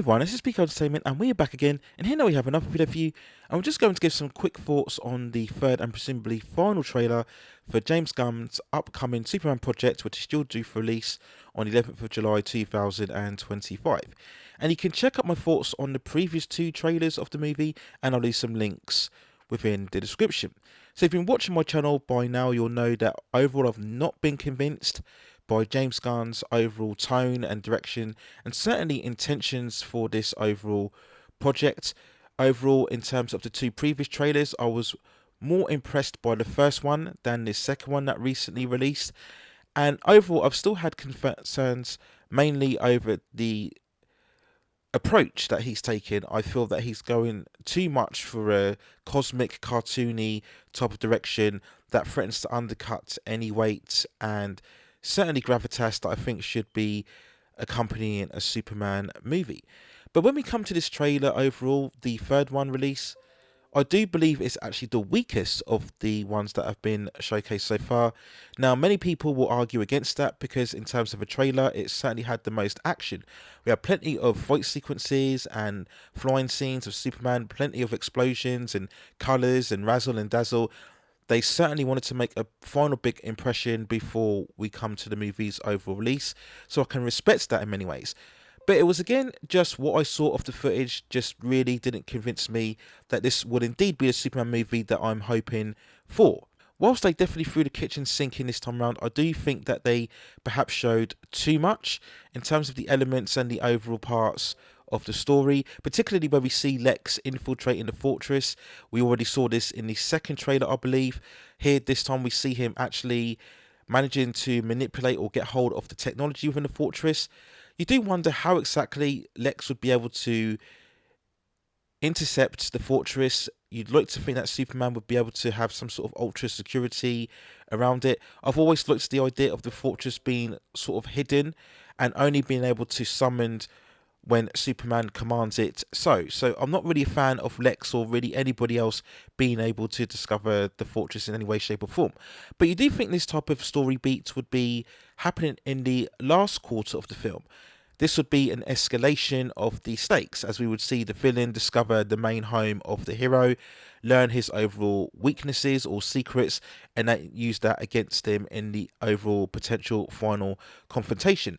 everyone, this is Peak Entertainment and we're back again, and here now we have another video for you, and we're just going to give some quick thoughts on the third and presumably final trailer for James Gunn's upcoming Superman project, which is still due for release on 11th of July 2025. And you can check out my thoughts on the previous two trailers of the movie, and I'll leave some links within the description. So if you've been watching my channel by now, you'll know that overall I've not been convinced by James Gunn's overall tone and direction, and certainly intentions for this overall project. Overall, in terms of the two previous trailers, I was more impressed by the first one than the second one that recently released. And overall, I've still had concerns mainly over the approach that he's taken. I feel that he's going too much for a cosmic, cartoony type of direction that threatens to undercut any weight and certainly gravitas that I think should be accompanying a Superman movie. But when we come to this trailer overall, the third one release, I do believe it's actually the weakest of the ones that have been showcased so far. Now, many people will argue against that because in terms of a trailer, it certainly had the most action. We have plenty of fight sequences and flying scenes of Superman, plenty of explosions and colours and razzle and dazzle. They certainly wanted to make a final big impression before we come to the movie's overall release, so I can respect that in many ways. But it was again just what I saw of the footage just really didn't convince me that this would indeed be a Superman movie that I'm hoping for. Whilst they definitely threw the kitchen sink in this time around, I do think that they perhaps showed too much in terms of the elements and the overall parts of the story, particularly where we see Lex infiltrating the fortress. We already saw this in the second trailer, I believe. Here, this time we see him actually managing to manipulate or get hold of the technology within the fortress. You do wonder how exactly Lex would be able to intercept the fortress. You'd like to think that Superman would be able to have some sort of ultra security around it. I've always looked at the idea of the fortress being sort of hidden and only being able to summon when Superman commands it. So I'm not really a fan of Lex or really anybody else being able to discover the fortress in any way, shape or form. But you do think this type of story beat would be happening in the last quarter of the film. This would be an escalation of the stakes, as we would see the villain discover the main home of the hero, learn his overall weaknesses or secrets, and use that against him in the overall potential final confrontation.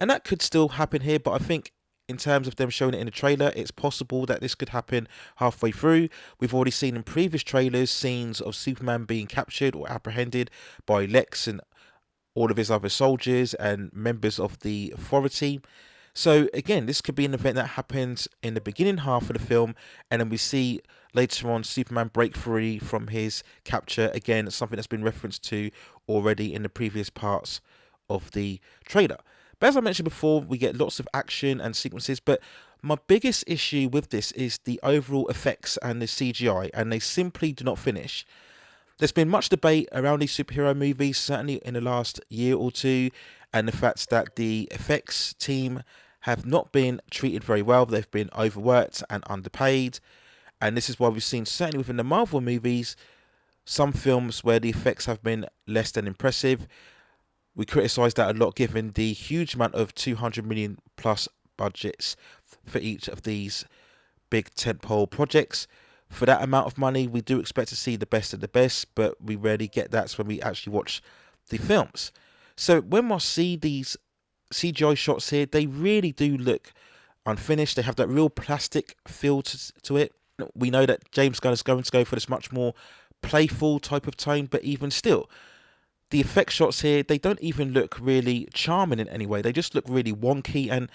And that could still happen here, but I think in terms of them showing it in the trailer, it's possible that this could happen halfway through. We've already seen in previous trailers scenes of Superman being captured or apprehended by Lex and all of his other soldiers and members of the authority. So again, this could be an event that happens in the beginning half of the film, and then we see later on Superman break free from his capture. Again, something that's been referenced to already in the previous parts of the trailer. But as I mentioned before, we get lots of action and sequences, but my biggest issue with this is the overall effects and the CGI, and they simply do not finish. There's been much debate around these superhero movies, certainly in the last year or two, and the fact that the effects team have not been treated very well. They've been overworked and underpaid, and this is why we've seen, certainly within the Marvel movies, some films where the effects have been less than impressive. We criticise that a lot given the huge amount of 200 million plus budgets for each of these big tentpole projects. For that amount of money, we do expect to see the best of the best, but we rarely get that when we actually watch the films. So when I see these CGI shots here, they really do look unfinished. They have that real plastic feel to it. We know that James Gunn is going to go for this much more playful type of tone, but even still, the effect shots here, they don't even look really charming in any way. They just look really wonky and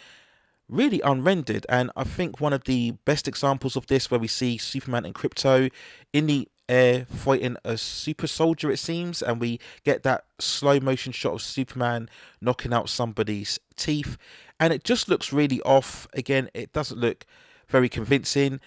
really unrendered. And I think one of the best examples of this, where we see Superman and Krypto in the air fighting a super soldier, it seems, and we get that slow motion shot of Superman knocking out somebody's teeth, and it just looks really off. Again, it doesn't look very convincing.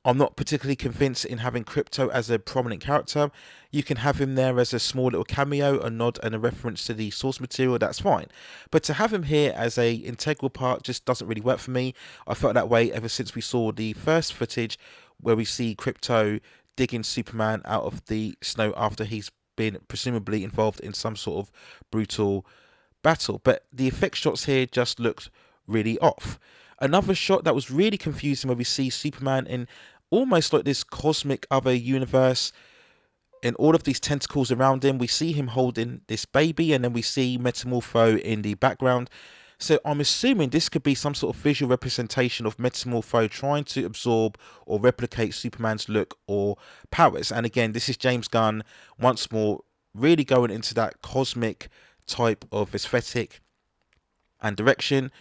I'm not particularly convinced in having Krypto as a prominent character. You can have him there as a small little cameo, a nod and a reference to the source material, that's fine. But to have him here as a integral part just doesn't really work for me. I felt that way ever since we saw the first footage where we see Krypto digging Superman out of the snow after he's been presumably involved in some sort of brutal battle. But the effect shots here just looked really off. Another shot that was really confusing where we see Superman in almost like this cosmic other universe, and all of these tentacles around him. We see him holding this baby, and then we see Metamorpho in the background. So I'm assuming this could be some sort of visual representation of Metamorpho trying to absorb or replicate Superman's look or powers. And again, this is James Gunn once more really going into that cosmic type of aesthetic and direction.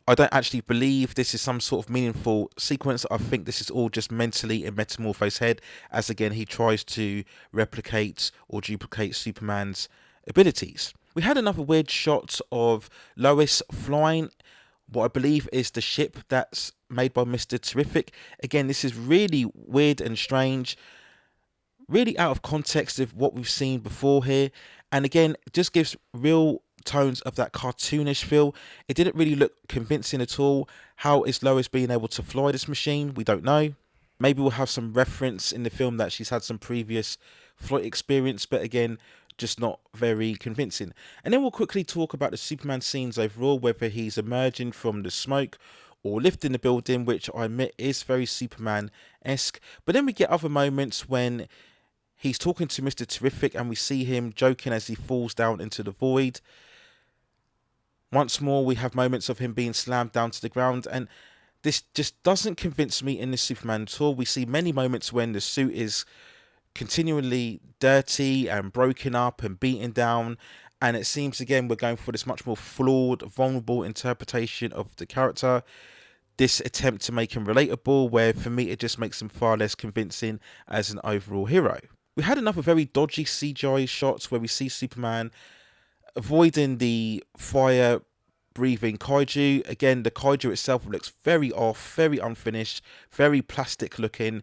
I don't actually believe this is some sort of meaningful sequence. I think this is all just mentally in Metamorpho's head, as again he tries to replicate or duplicate Superman's abilities. We had another weird shot of Lois flying what I believe is the ship that's made by Mr. Terrific. Again, this is really weird and strange, really out of context of what we've seen before here. And again, it just gives real tones of that cartoonish feel. It didn't really look convincing at all. How is Lois being able to fly this machine? We don't know. Maybe we'll have some reference in the film that she's had some previous flight experience, but again, just not very convincing. And then we'll quickly talk about the Superman scenes overall, whether he's emerging from the smoke or lifting the building, which I admit is very Superman-esque. But then we get other moments when he's talking to Mr. Terrific and we see him joking as he falls down into the void. Once more, we have moments of him being slammed down to the ground, and this just doesn't convince me in this Superman at all. We see many moments when the suit is continually dirty and broken up and beaten down, and it seems again we're going for this much more flawed, vulnerable interpretation of the character. This attempt to make him relatable, where for me it just makes him far less convincing as an overall hero. We had another very dodgy CGI shots where we see Superman avoiding the fire breathing kaiju. Again, the kaiju itself looks very off, very unfinished, very plastic looking.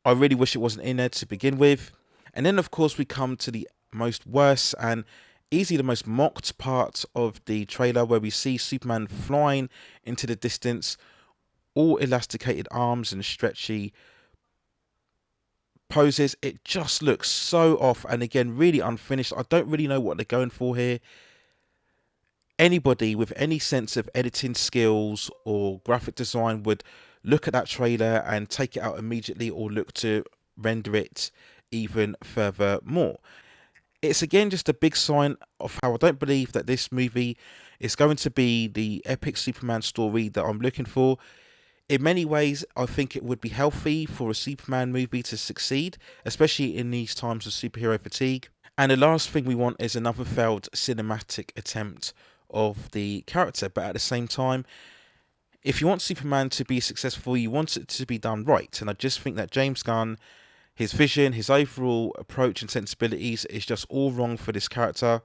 I really wish it wasn't in there to begin with. And then of course we come to the most worst and easily the most mocked part of the trailer, where we see Superman flying into the distance, all elasticated arms and stretchy poses. It just looks so off, and again really unfinished. I don't really know what they're going for here. Anybody with any sense of editing skills or graphic design would look at that trailer and take it out immediately, or look to render it even further more. It's again just a big sign of how I don't believe that this movie is going to be the epic Superman story that I'm looking for. In many ways, I think it would be healthy for a Superman movie to succeed, especially in these times of superhero fatigue. And the last thing we want is another failed cinematic attempt of the character. But at the same time, if you want Superman to be successful, you want it to be done right. And I just think that James Gunn, his vision, his overall approach and sensibilities is just all wrong for this character.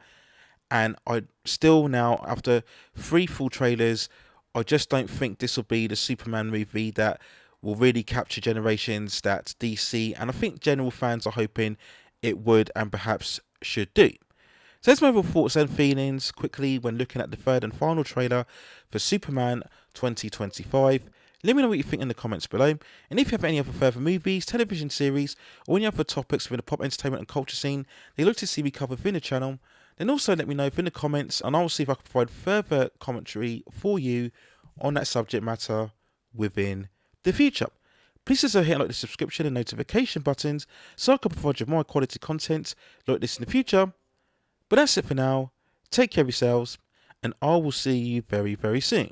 And I still now, after 3 full trailers, I just don't think this will be the Superman movie that will really capture generations that DC and I think general fans are hoping it would and perhaps should do. So let's move on thoughts and feelings quickly when looking at the third and final trailer for Superman 2025. Let me know what you think in the comments below. And if you have any other further movies, television series, or any other topics within the pop entertainment and culture scene that you'd like to see me cover within the channel, then also let me know in the comments, and I'll see if I can provide further commentary for you on that subject matter within the future. Please also hit like the subscription and notification buttons so I can provide you more quality content like this in the future. But that's it for now. Take care of yourselves, and I will see you very, very soon.